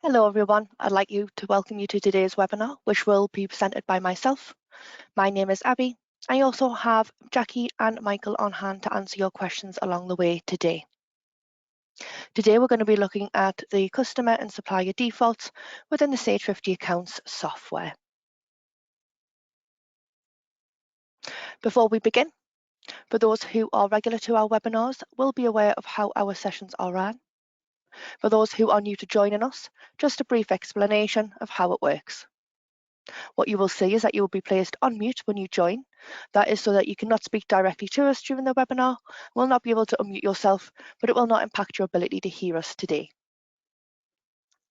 Hello everyone, I'd like to welcome you to today's webinar, which will be presented by myself. My name is Abby. I also have Jackie and Michael on hand to answer your questions along the way today. Today we're going to be looking at the customer and supplier defaults within the Sage 50 Accounts software. Before we begin, for those who are regular to our webinars, will be aware of how our sessions are run. For those who are new to joining us, just a brief explanation of how it works. What you will see is that you will be placed on mute when you join. That is so that you cannot speak directly to us during the webinar, will not be able to unmute yourself, but it will not impact your ability to hear us today.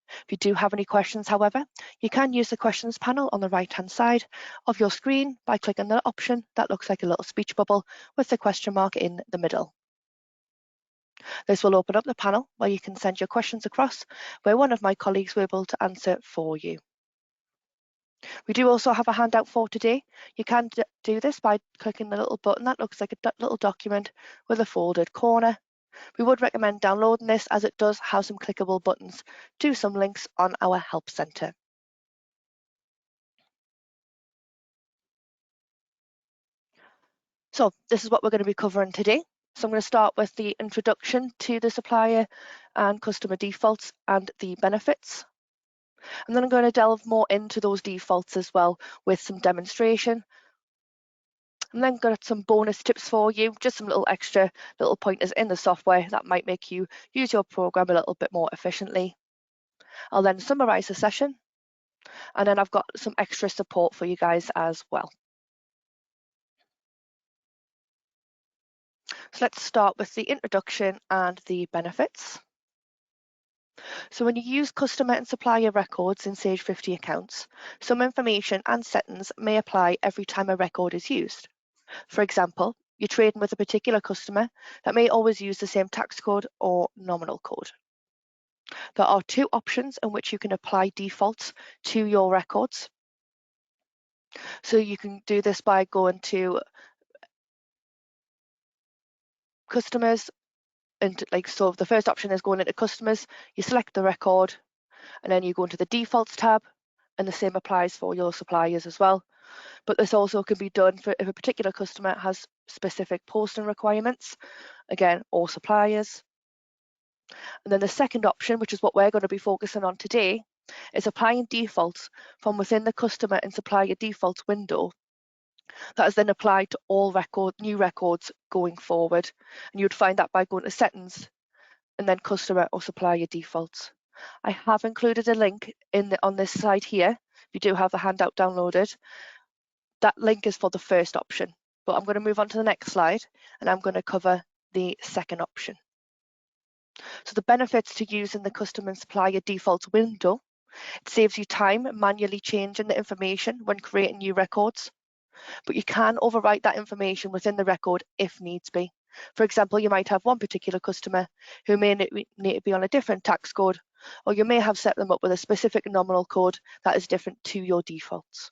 If you do have any questions, however, you can use the questions panel on the right-hand side of your screen by clicking the option that looks like a little speech bubble with the question mark in the middle. This will open up the panel where you can send your questions across, where one of my colleagues will be able to answer for you. We do also have a handout for today. You can do this by clicking the little button that looks like a little document with a folded corner. We would recommend downloading this as it does have some clickable buttons to some links on our help centre. So this is what we're going to be covering today. So I'm going to start with the introduction to the supplier and customer defaults and the benefits. And then I'm going to delve more into those defaults as well with some demonstration. And then got some bonus tips for you, just some extra little pointers in the software that might make you use your program a little bit more efficiently. I'll then summarize the session, and then I've got some extra support for you guys as well. So let's start with the introduction and the benefits. So when you use customer and supplier records in Sage 50 Accounts, some information and settings may apply every time a record is used. For example, you're trading with a particular customer that may always use the same tax code or nominal code. There are two options in which you can apply defaults to your records. So you can do this by going to customers, and so the first option is going into customers, you select the record, and then you go into the defaults tab, and the same applies for your suppliers as well. But this also can be done for if a particular customer has specific posting requirements, again, or suppliers. And then the second option, which is what we're going to be focusing on today, is applying defaults from within the customer and supplier defaults window that is then applied to all new records going forward. And you would find that by going to settings and then customer or supplier defaults. I have included a link on this slide here. If you do have the handout downloaded, that link is for the first option. But I'm going to move on to the next slide, and I'm going to cover the second option. So the benefits to using the customer and supplier defaults window: it saves you time manually changing the information when creating new records, but you can overwrite that information within the record if needs be. For example, you might have one particular customer who may need to be on a different tax code, or you may have set them up with a specific nominal code that is different to your defaults.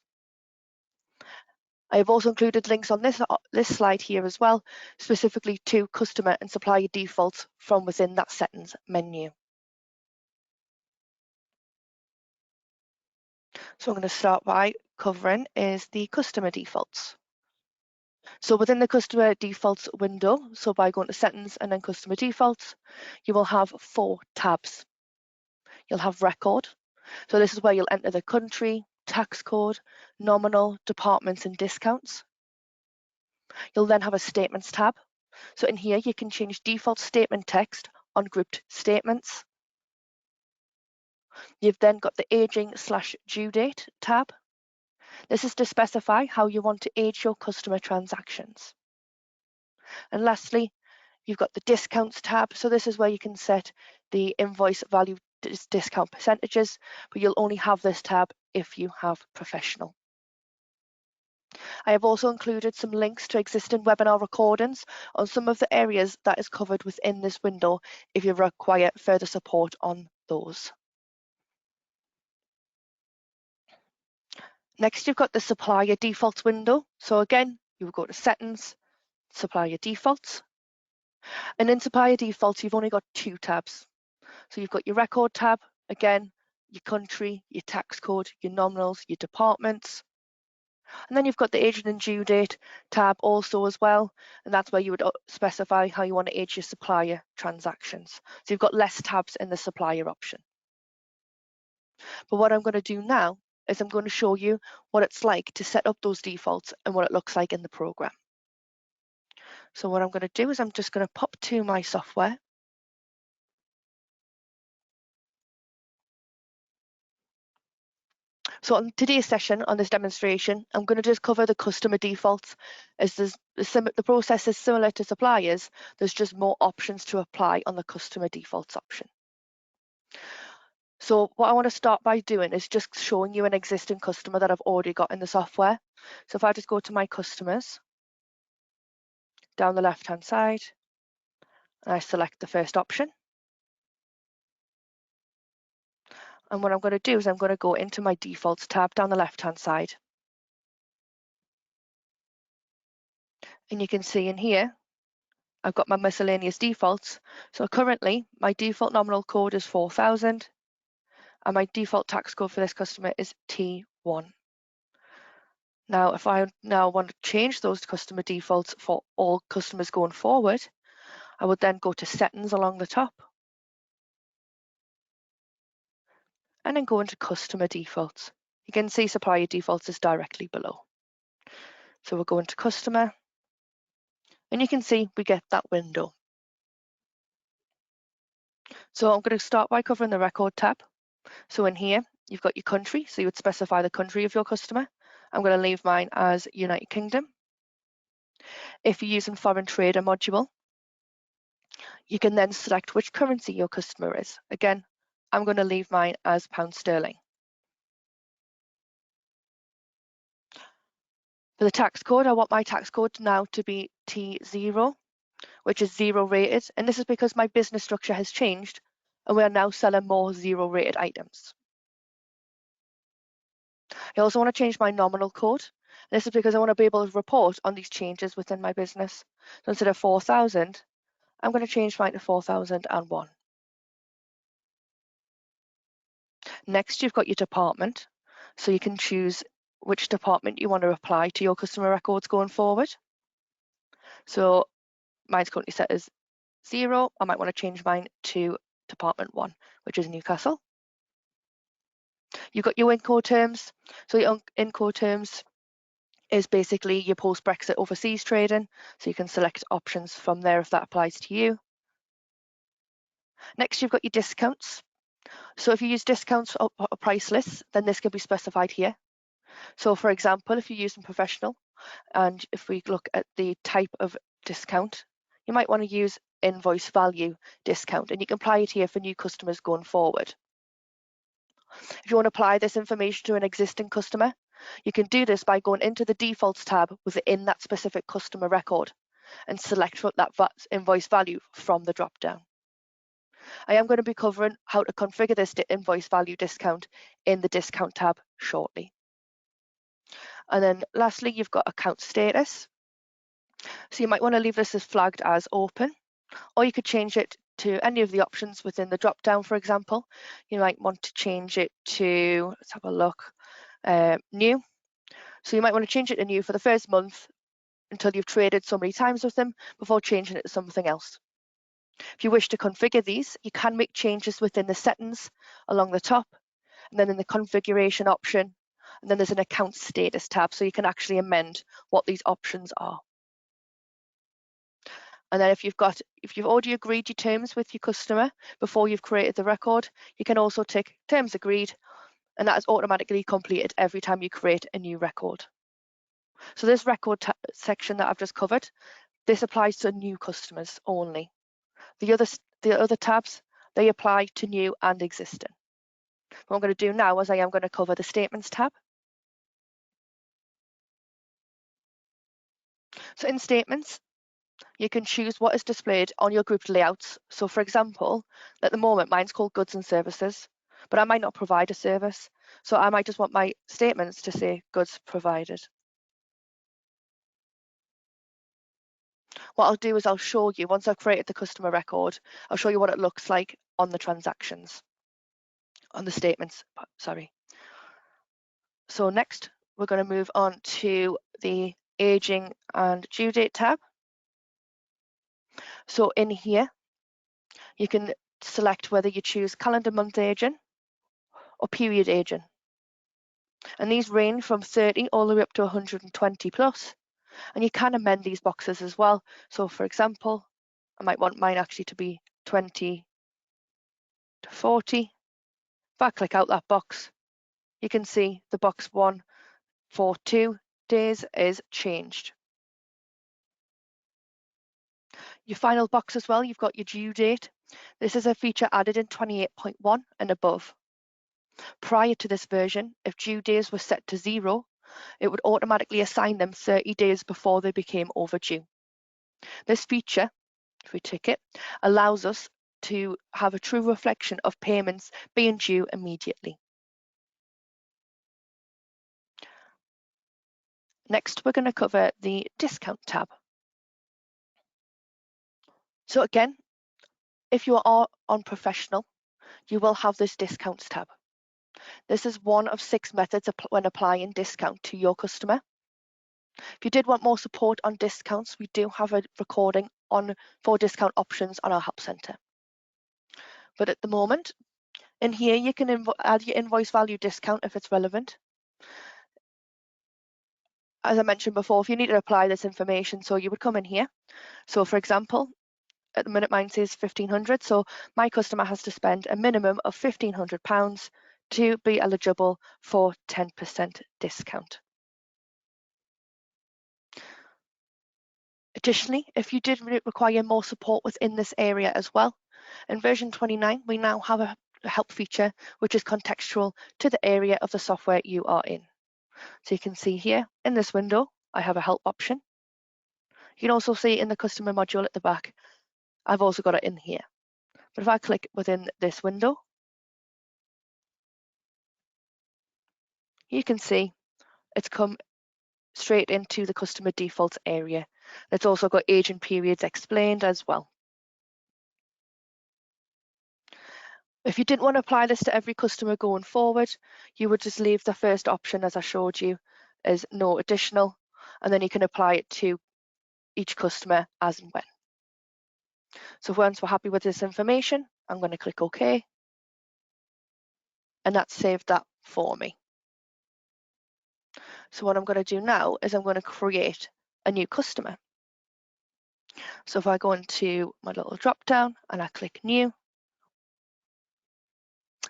I have also included links on this slide here as well, specifically to customer and supplier defaults from within that settings menu. So I'm going to start by covering is the customer defaults. So within the customer defaults window, so by going to settings and then customer defaults, you will have 4 tabs. You'll have record. So this is where you'll enter the country, tax code, nominal, departments and discounts. You'll then have a statements tab. So in here you can change default statement text on grouped statements. You've then got the aging/due date tab. This is to specify how you want to age your customer transactions. And lastly, you've got the discounts tab. So this is where you can set the invoice value discount percentages, but you'll only have this tab if you have professional. I have also included some links to existing webinar recordings on some of the areas that is covered within this window if you require further support on those. Next, you've got the supplier defaults window. So again, you will go to settings, supplier defaults. And in supplier defaults, you've only got 2 tabs. So you've got your record tab. Again, your country, your tax code, your nominals, your departments. And then you've got the agent and due date tab also as well, and that's where you would specify how you want to age your supplier transactions. So you've got less tabs in the supplier option. But what I'm going to do now is I'm going to show you what it's like to set up those defaults and what it looks like in the program. So what I'm going to do is I'm just going to pop to my software. So on today's session, on this demonstration, I'm going to just cover the customer defaults. As the process is similar to suppliers, there's just more options to apply on the customer defaults option. So what I want to start by doing is just showing you an existing customer that I've already got in the software. So if I just go to my customers, down the left-hand side, and I select the first option. And what I'm going to do is I'm going to go into my defaults tab down the left-hand side. And you can see in here, I've got my miscellaneous defaults. So currently, my default nominal code is 4,000, and my default tax code for this customer is T1. Now, if I now want to change those customer defaults for all customers going forward, I would then go to settings along the top, and then go into customer defaults. You can see supplier defaults is directly below. So we'll go into customer, and you can see we get that window. So I'm going to start by covering the record tab. So in here, you've got your country, so you would specify the country of your customer. I'm going to leave mine as United Kingdom. If you're using foreign trader module, you can then select which currency your customer is. Again, I'm going to leave mine as pound sterling. For the tax code, I want my tax code now to be T0, which is 0 rated, and this is because my business structure has changed and we are now selling more 0 rated items. I also want to change my nominal code. This is because I want to be able to report on these changes within my business. So instead of 4,000, I'm going to change mine to 4,001. Next, you've got your department. So you can choose which department you want to apply to your customer records going forward. So mine's currently set as 0. I might want to change mine to Department 1, which is Newcastle. You've got your Incoterms. So your Incoterms is basically your post-Brexit overseas trading. So you can select options from there if that applies to you. Next, you've got your discounts. So if you use discounts or price lists, then this can be specified here. So for example, if you're using professional, and if we look at the type of discount, you might want to use invoice value discount, and you can apply it here for new customers going forward. If you want to apply this information to an existing customer, you can do this by going into the defaults tab within that specific customer record and select that invoice value from the drop down. I am going to be covering how to configure this invoice value discount in the discount tab shortly. And then lastly, you've got account status. So you might want to leave this as flagged as open, or you could change it to any of the options within the drop down, for example. You might want to change it to, let's have a look, new. So you might want to change it to new for the first month until you've traded so many times with them before changing it to something else. If you wish to configure these, you can make changes within the settings along the top, and then in the configuration option, and then there's an account status tab, so you can actually amend what these options are. And then if you've already agreed your terms with your customer before you've created the record, you can also tick terms agreed, and that is automatically completed every time you create a new record. So this record section that I've just covered, this applies to new customers only. The other tabs, they apply to new and existing. What I'm going to do now is I am going to cover the statements tab. So in statements, you can choose what is displayed on your grouped layouts. So for example, at the moment, mine's called goods and services, but I might not provide a service. So I might just want my statements to say goods provided. What I'll do is I'll show you, once I've created the customer record, I'll show you what it looks like on the transactions. on the statements, sorry. So next, we're going to move on to the aging and due date tab. So in here, you can select whether you choose calendar month aging or period aging. And these range from 30 all the way up to 120 plus. And you can amend these boxes as well. So for example, I might want mine actually to be 20 to 40. If I click out that box, you can see the box 1 for 2 days is changed. Your final box as well, you've got your due date. This is a feature added in 28.1 and above. Prior to this version, if due days were set to 0, it would automatically assign them 30 days before they became overdue. This feature, if we tick it, allows us to have a true reflection of payments being due immediately. Next, we're going to cover the discount tab. So again, if you are on professional, you will have this discounts tab. This is one of 6 methods when applying discount to your customer. If you did want more support on discounts, we do have a recording for discount options on our help centre. But at the moment, in here, you can add your invoice value discount if it's relevant. As I mentioned before, if you need to apply this information, so you would come in here. So for example, at the minute mine says 1,500, so my customer has to spend a minimum of £1,500 to be eligible for 10% discount. Additionally, if you did require more support within this area as well, in version 29, we now have a help feature which is contextual to the area of the software you are in. So you can see here in this window, I have a help option. You can also see in the customer module at the back, I've also got it in here. But if I click within this window, you can see it's come straight into the customer defaults area. It's also got aging periods explained as well. If you didn't want to apply this to every customer going forward, you would just leave the first option as I showed you as no additional, and then you can apply it to each customer as and when. So once we're happy with this information, I'm going to click OK, and that's saved that for me. So what I'm going to do now is I'm going to create a new customer. So if I go into my little drop down and I click new,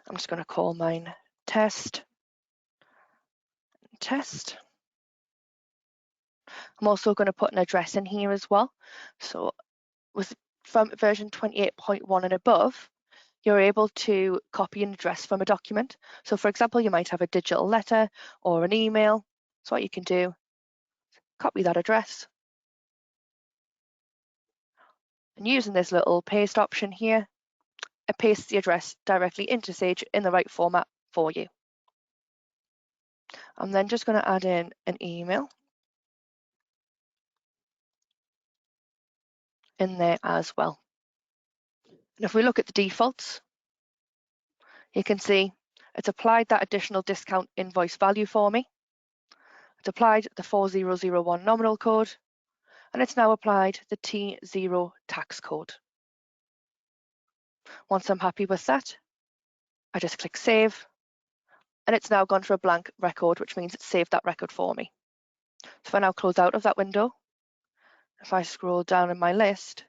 I'm just going to call mine test. I'm also going to put an address in here as well. So from version 28.1 and above, you're able to copy an address from a document. So for example, you might have a digital letter or an email. So what you can do, copy that address. And using this little paste option here, it pastes the address directly into Sage in the right format for you. I'm then just going to add in an email in there as well. And if we look at the defaults, you can see it's applied that additional discount invoice value for me. It's applied the 4001 nominal code, and it's now applied the T0 tax code. Once I'm happy with that, I just click save, and it's now gone for a blank record, which means it's saved that record for me. So if I now close out of that window, if I scroll down in my list,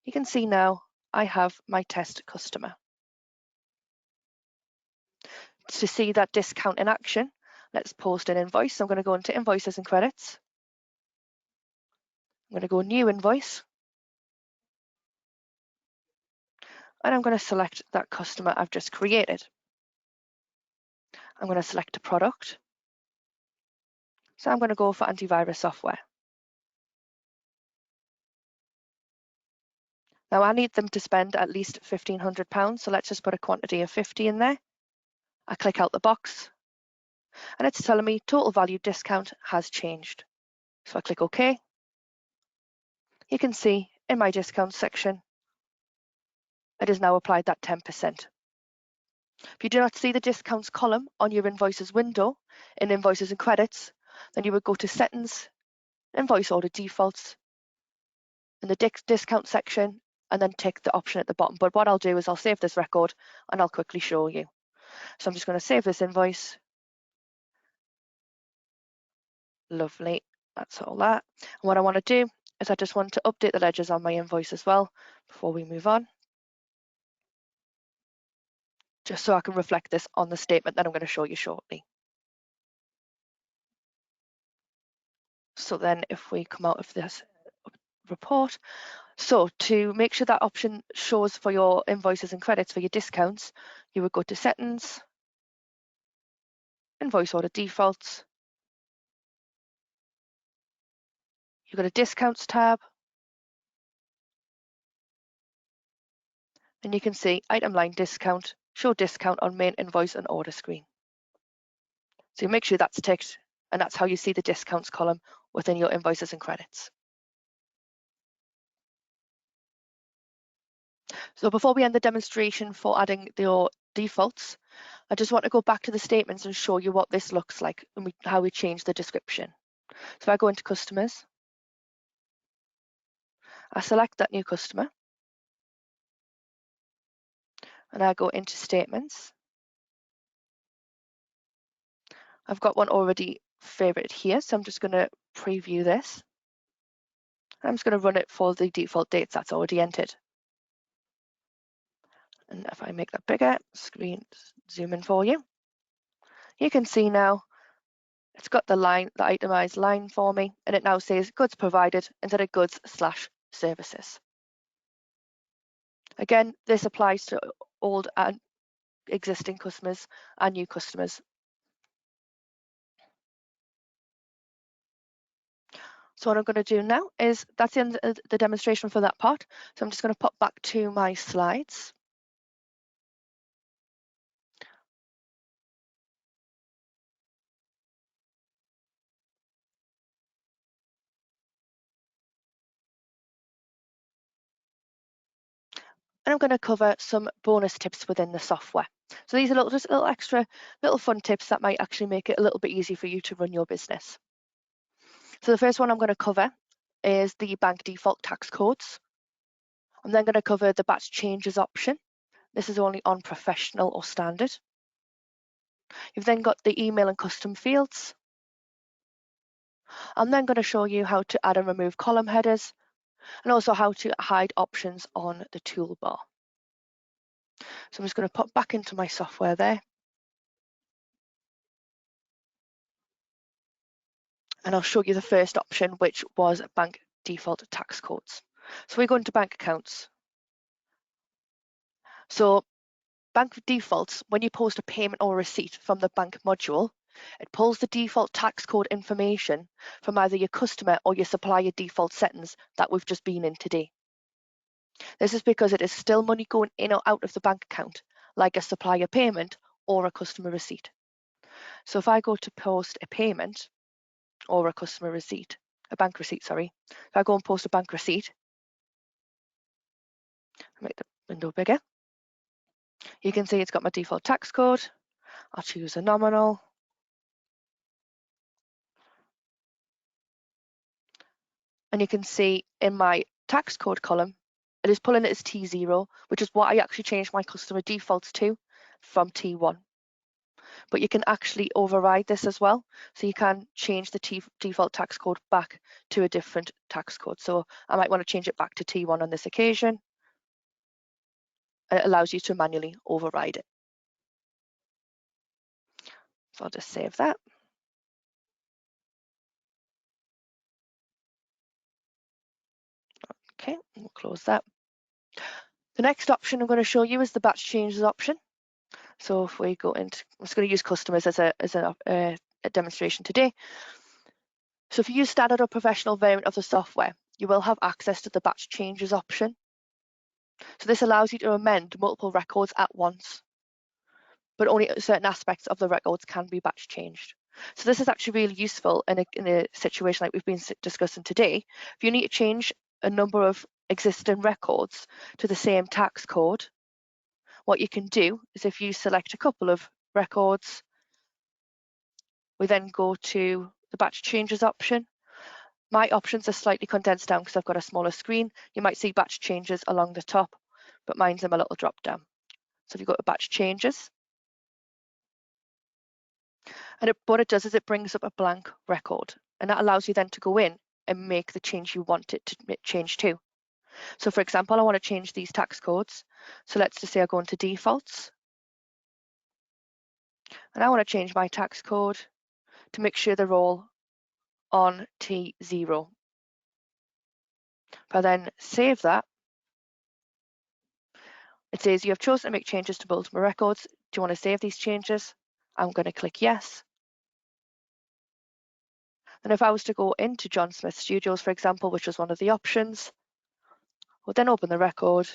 you can see now I have my test customer. To see that discount in action, let's post an invoice. I'm going to go into invoices and credits. I'm going to go new invoice. And I'm going to select that customer I've just created. I'm going to select a product. So I'm going to go for antivirus software. Now I need them to spend at least £1,500, so let's just put a quantity of 50 in there. I click out the box, and it's telling me total value discount has changed. So I click OK. You can see in my discount section, it has now applied that 10%. If you do not see the discounts column on your invoices window in invoices and credits, then you would go to settings, invoice order defaults, in the discount section, and then tick the option at the bottom. But what I'll do is I'll save this record and I'll quickly show you. So I'm just going to save this invoice. Lovely, that's all that. And what I want to do is I just want to update the ledgers on my invoice as well before we move on, just so I can reflect this on the statement that I'm going to show you shortly. So then if we come out of this report, so to make sure that option shows for your invoices and credits for your discounts, you would go to settings, invoice order defaults, you've got a discounts tab, and you can see item line discount, show discount on main invoice and order screen. So you make sure that's ticked, and that's how you see the discounts column within your invoices and credits. So before we end the demonstration for adding your defaults, I just want to go back to the statements and show you what this looks like and how we change the description. So if I go into customers, I select that new customer, and I go into statements. I've got one already favorited here, so I'm just going to preview this. I'm just going to run it for the default dates that's already entered. And if I make that bigger, screen zoom in for you, you can see now it's got the line, the itemized line for me, and it now says goods provided instead of goods/services. Again, this applies to old and existing customers and new customers. So what I'm going to do now is, that's the end of the demonstration for that part. So I'm just going to pop back to my slides. And I'm going to cover some bonus tips within the software. So these are just little extra, little fun tips that might actually make it a little bit easier for you to run your business. So the first one I'm going to cover is the bank default tax codes. I'm then going to cover the batch changes option. This is only on professional or standard. You've then got the email and custom fields. I'm then going to show you how to add and remove column headers, and also how to hide options on the toolbar. So I'm just going to pop back into my software there. And I'll show you the first option, which was bank default tax codes. So we go into bank accounts. So bank defaults, when you post a payment or receipt from the bank module, it pulls the default tax code information from either your customer or your supplier default settings that we've just been in today. This is because it is still money going in or out of the bank account, like a supplier payment or a customer receipt. So if I go to post a payment or a customer receipt, a bank receipt, sorry. If I go and post a bank receipt, make the window bigger, you can see it's got my default tax code. I'll choose a nominal. And you can see in my tax code column, it is pulling it as T0, which is what I actually changed my customer defaults to from T1. But you can actually override this as well. So you can change the default tax code back to a different tax code. So I might want to change it back to T1 on this occasion. And it allows you to manually override it. So I'll just save that. Okay, we'll close that. The next option I'm going to show you is the batch changes option. So if we go into, I'm just going to use customers as a demonstration today. So if you use standard or professional variant of the software, you will have access to the batch changes option. So this allows you to amend multiple records at once, but only certain aspects of the records can be batch changed. So this is actually really useful in a situation like we've been discussing today. If you need to change a number of existing records to the same tax code, what you can do is if you select a couple of records, we then go to the batch changes option. My options are slightly condensed down because I've got a smaller screen. You might see batch changes along the top, but mine's in my little drop down. So if you go to batch changes, and what it does is it brings up a blank record, and that allows you then to go in and make the change you want it to change to. So for example, I want to change these tax codes. So let's just say I go into defaults, and I want to change my tax code to make sure they're all on T0. If I then save that, it says you have chosen to make changes to multiple records. Do you want to save these changes? I'm going to click yes. And if I was to go into John Smith Studios, for example, which was one of the options, we'll then open the record,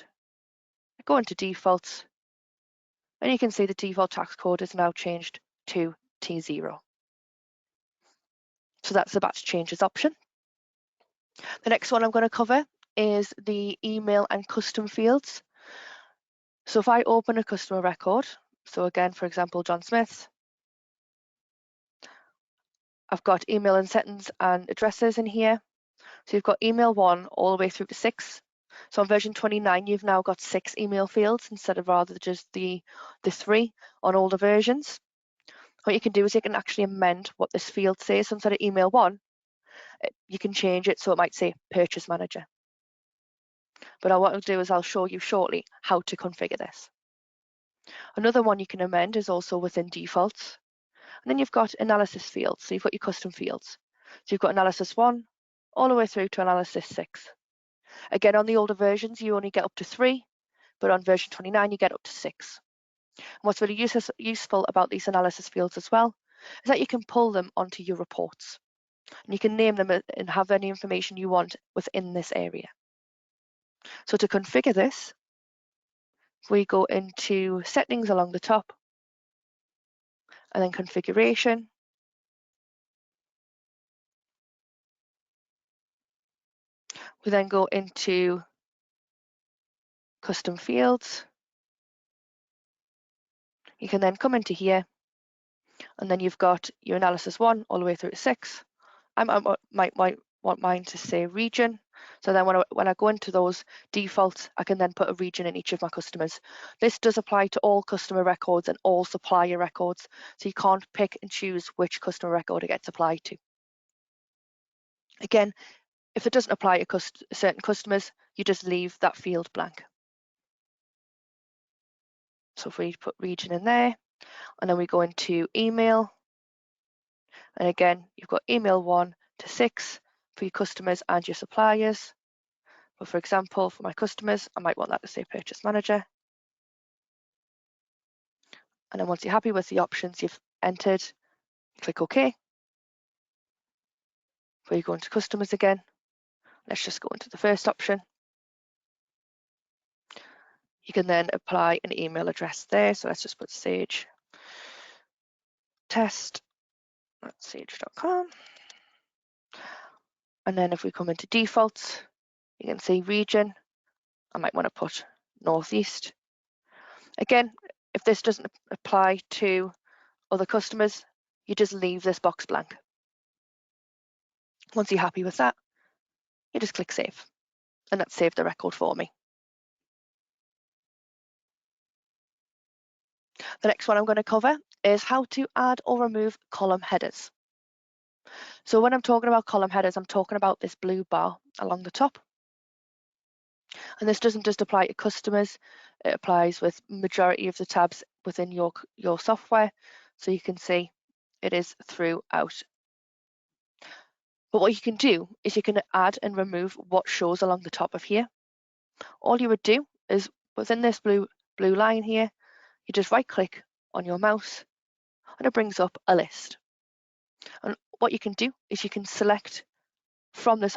go into defaults, and you can see the default tax code is now changed to T0. So that's the batch changes option. The next one I'm going to cover is the email and custom fields. So if I open a customer record, so again, for example, John Smith, I've got email and settings and addresses in here. So you've got email 1 all the way through to 6. So on version 29, you've now got 6 email fields instead of rather just the 3 on older versions. What you can do is you can actually amend what this field says. So instead of email 1, you can change it so it might say purchase manager. But what I'll do is I'll show you shortly how to configure this. Another one you can amend is also within defaults. And then you've got analysis fields. So you've got your custom fields. So you've got analysis 1 all the way through to analysis 6. Again, on the older versions, you only get up to 3, but on version 29, you get up to 6. And what's really useful about these analysis fields as well is that you can pull them onto your reports. And you can name them and have any information you want within this area. So to configure this, we go into settings along the top, and then configuration. We then go into custom fields. You can then come into here, and then you've got your analysis 1 all the way through to 6. I might want mine to say region. So then when I go into those defaults, I can then put a region in each of my customers. This does apply to all customer records and all supplier records. So you can't pick and choose which customer record it gets applied to. Again, if it doesn't apply to certain customers, you just leave that field blank. So if we put region in there, and then we go into email, and again, you've got email 1 to 6 for your customers and your suppliers. But for example, for my customers, I might want that to say purchase manager. And then once you're happy with the options you've entered, click OK. Before you go into customers again, let's just go into the first option. You can then apply an email address there. So let's just put sage test@sage.com. And then if we come into defaults, you can see region. I might want to put Northeast. Again, if this doesn't apply to other customers, you just leave this box blank. Once you're happy with that, you just click save, and that's saved the record for me. The next one I'm going to cover is how to add or remove column headers. So when I'm talking about column headers, I'm talking about this blue bar along the top. And this doesn't just apply to customers, it applies with majority of the tabs within your software. So you can see it is throughout. But what you can do is you can add and remove what shows along the top of here. All you would do is within this blue line here, you just right click on your mouse and it brings up a list. And what you can do is you can select from this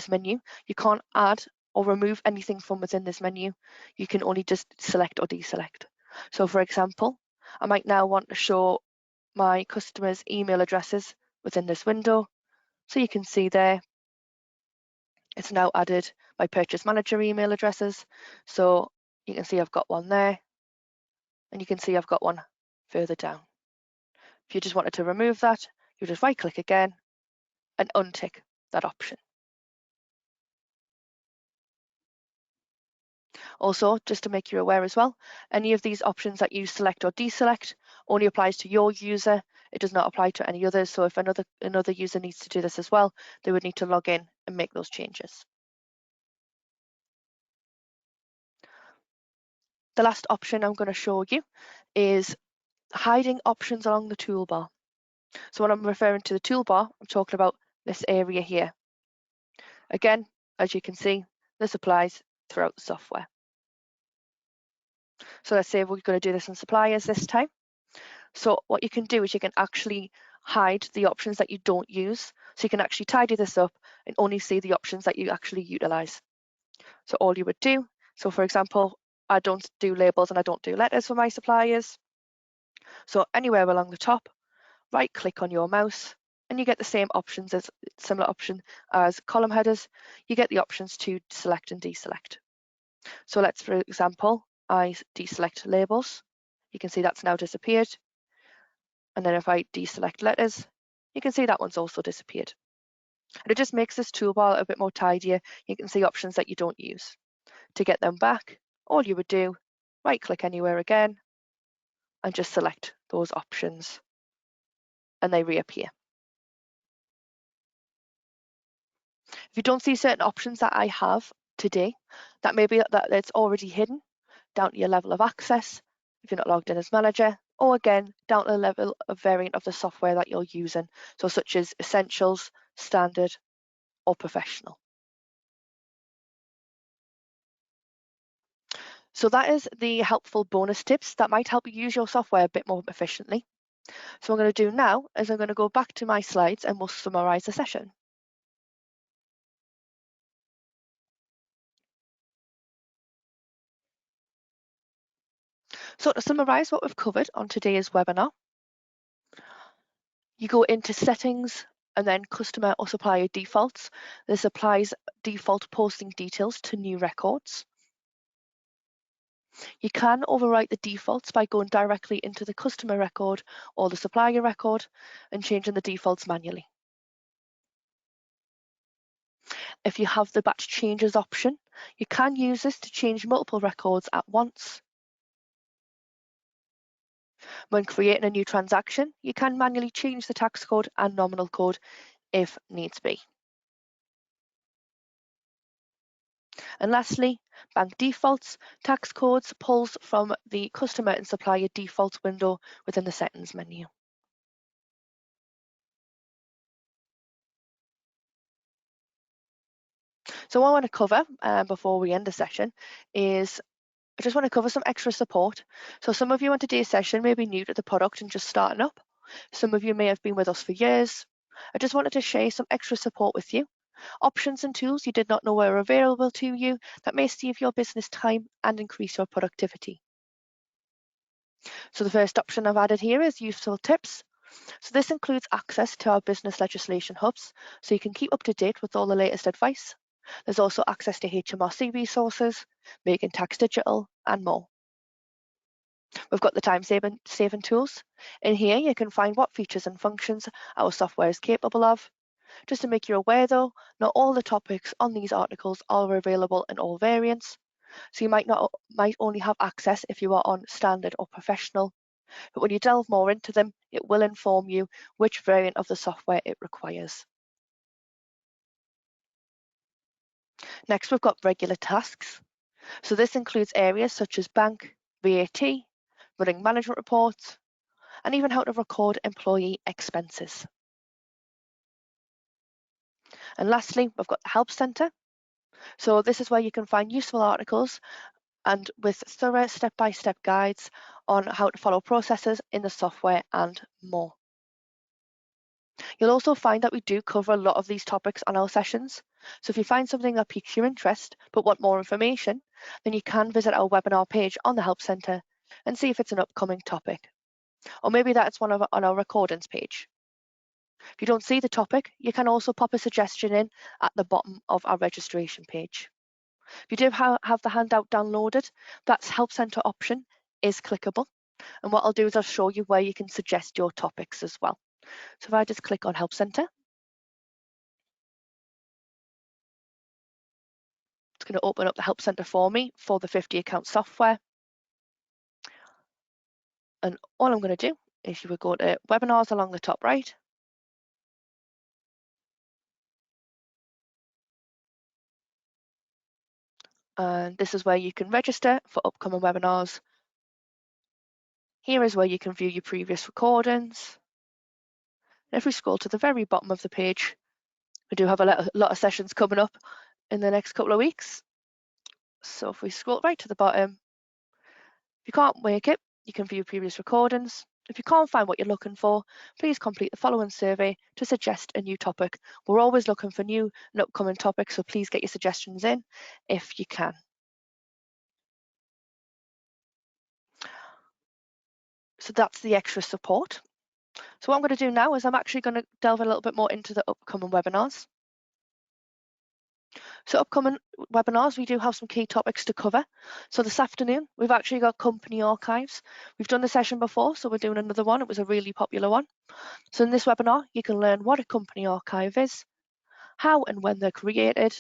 menu. You can't add or remove anything from within this menu. You can only just select or deselect. So for example, I might now want to show my customers' email addresses within this window. So you can see there, it's now added my purchase manager email addresses. So you can see I've got one there. and you can see I've got one further down. If you just wanted to remove that, you just right click again and untick that option. Also, just to make you aware as well, any of these options that you select or deselect only applies to your user. It does not apply to any others. So if another user needs to do this as well, they would need to log in and make those changes. The last option I'm going to show you is hiding options along the toolbar. So when I'm referring to the toolbar, I'm talking about this area here. Again, as you can see, this applies throughout the software. So let's say we're going to do this in suppliers this time. So what you can do is you can actually hide the options that you don't use. So you can actually tidy this up and only see the options that you actually utilize. So all you would do, so for example, I don't do labels and I don't do letters for my suppliers. So anywhere along the top, right click on your mouse and you get the same options as similar option as column headers. You get the options to select and deselect. So let's, for example, I deselect labels. You can see that's now disappeared. And then if I deselect letters, you can see that one's also disappeared. And it just makes this toolbar a bit more tidier. You can see options that you don't use. To get them back, all you would do, right click anywhere again, and just select those options, and they reappear. If you don't see certain options that I have today, that may be that it's already hidden, down to your level of access, if you're not logged in as manager, or again, down to the level of variant of the software that you're using, so such as Essentials, Standard, or Professional. So that is the helpful bonus tips that might help you use your software a bit more efficiently. So what I'm going to do now is I'm going to go back to my slides and we'll summarize the session. So to summarize what we've covered on today's webinar, you go into settings and then customer or supplier defaults. This applies default posting details to new records. You can overwrite the defaults by going directly into the customer record or the supplier record and changing the defaults manually. If you have the batch changes option, you can use this to change multiple records at once. When creating a new transaction, you can manually change the tax code and nominal code if needs be. And lastly, bank defaults, tax codes pulls from the customer and supplier defaults window within the settings menu. So what I want to cover before we end the session is I just want to cover some extra support. So some of you on today's session may be new to the product and just starting up. Some of you may have been with us for years. I just wanted to share some extra support with you. Options and tools you did not know were available to you that may save your business time and increase your productivity. So the first option I've added here is useful tips. So this includes access to our business legislation hubs, so you can keep up to date with all the latest advice. There's also access to HMRC resources, Making Tax Digital, and more. We've got the time-saving tools. In here, you can find what features and functions our software is capable of. Just to make you aware though, not all the topics on these articles are available in all variants. So you might only have access if you are on standard or professional. But when you delve more into them, it will inform you which variant of the software it requires. Next, we've got regular tasks. So this includes areas such as bank, VAT, running management reports, and even how to record employee expenses. And lastly, we've got the Help Centre. So this is where you can find useful articles and with thorough step-by-step guides on how to follow processes in the software and more. You'll also find that we do cover a lot of these topics on our sessions. So if you find something that piques your interest but want more information, then you can visit our webinar page on the Help Centre and see if it's an upcoming topic. Or maybe that's one on our recordings page. If you don't see the topic, you can also pop a suggestion in at the bottom of our registration page. If you do have the handout downloaded, that Help Centre option is clickable. And what I'll do is I'll show you where you can suggest your topics as well. So if I just click on Help Center, it's going to open up the Help Center for me for the 50 account software. And all I'm going to do is you would go to webinars along the top right. And this is where you can register for upcoming webinars. Here is where you can view your previous recordings. And if we scroll to the very bottom of the page, we do have a lot of sessions coming up in the next couple of weeks. So if we scroll right to the bottom, if you can't make it, you can view previous recordings. If you can't find what you're looking for, please complete the following survey to suggest a new topic. We're always looking for new and upcoming topics, so please get your suggestions in if you can. So that's the extra support. So what I'm going to do now is I'm actually going to delve a little bit more into the upcoming webinars. So upcoming webinars, we do have some key topics to cover. So this afternoon, we've actually got company archives. We've done the session before, so we're doing another one. It was a really popular one. So in this webinar, you can learn what a company archive is, how and when they're created,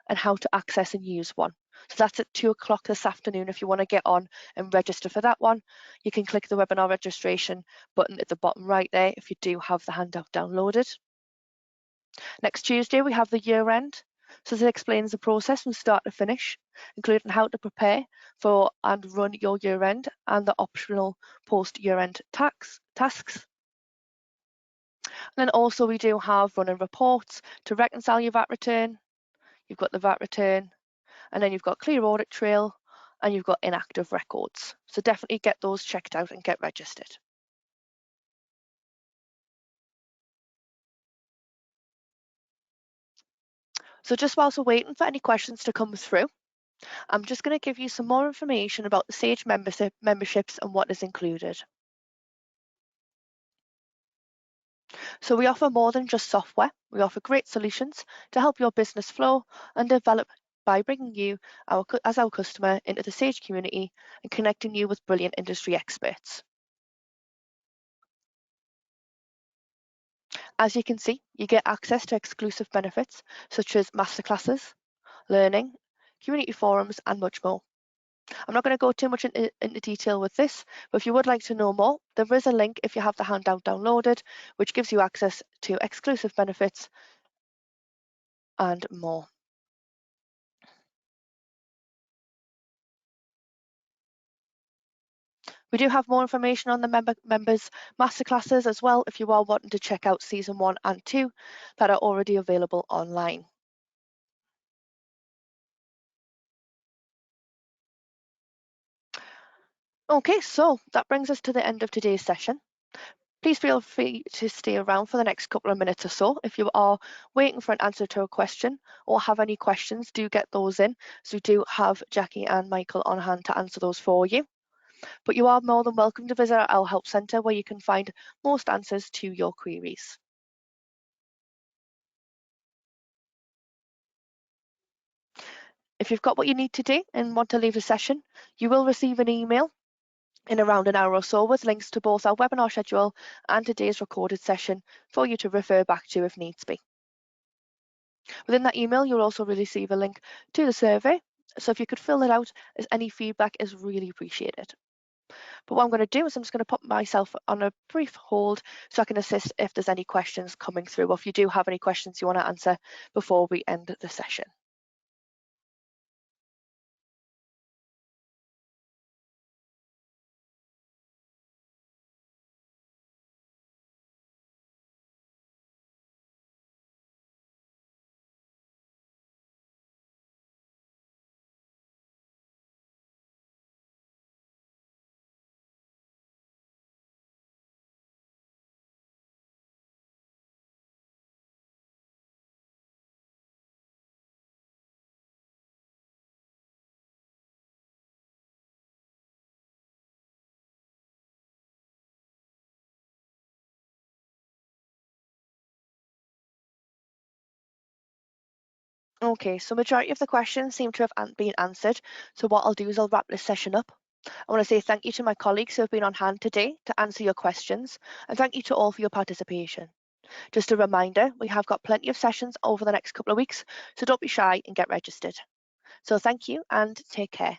and how to access and use one. So that's at 2 o'clock this afternoon. If you want to get on and register for that one, you can click the webinar registration button at the bottom right there if you do have the handout downloaded. Next Tuesday, we have the year end. So this explains the process from start to finish, including how to prepare for and run your year end and the optional post year end tasks. And then also we do have running reports to reconcile your VAT return. You've got the VAT return, and then you've got clear audit trail, and you've got inactive records. So definitely get those checked out and get registered. So just whilst we're waiting for any questions to come through, I'm just going to give you some more information about the Sage memberships and what is included. So we offer more than just software. We offer great solutions to help your business flow and develop by bringing you as our customer into the Sage community and connecting you with brilliant industry experts. As you can see, you get access to exclusive benefits such as masterclasses, learning, community forums, and much more. I'm not going to go too much into detail with this, but if you would like to know more, there is a link if you have the handout downloaded, which gives you access to exclusive benefits and more. We do have more information on the members masterclasses as well if you are wanting to check out season 1 and 2 that are already available online. Okay, so that brings us to the end of today's session. Please feel free to stay around for the next couple of minutes or so. If you are waiting for an answer to a question or have any questions, do get those in. So we do have Jackie and Michael on hand to answer those for you. But you are more than welcome to visit our help centre where you can find most answers to your queries. If you've got what you need to do and want to leave the session, you will receive an email in around an hour or so with links to both our webinar schedule and today's recorded session for you to refer back to if needs be. Within that email, you'll also receive a link to the survey. So if you could fill it out, as any feedback is really appreciated. But what I'm going to do is I'm just going to put myself on a brief hold so I can assist if there's any questions coming through, or if you do have any questions you want to answer before we end the session. Okay, so majority of the questions seem to have been answered. So what I'll do is I'll wrap this session up. I want to say thank you to my colleagues who have been on hand today to answer your questions, and thank you to all for your participation. Just a reminder, we have got plenty of sessions over the next couple of weeks, so don't be shy and get registered. So thank you and take care.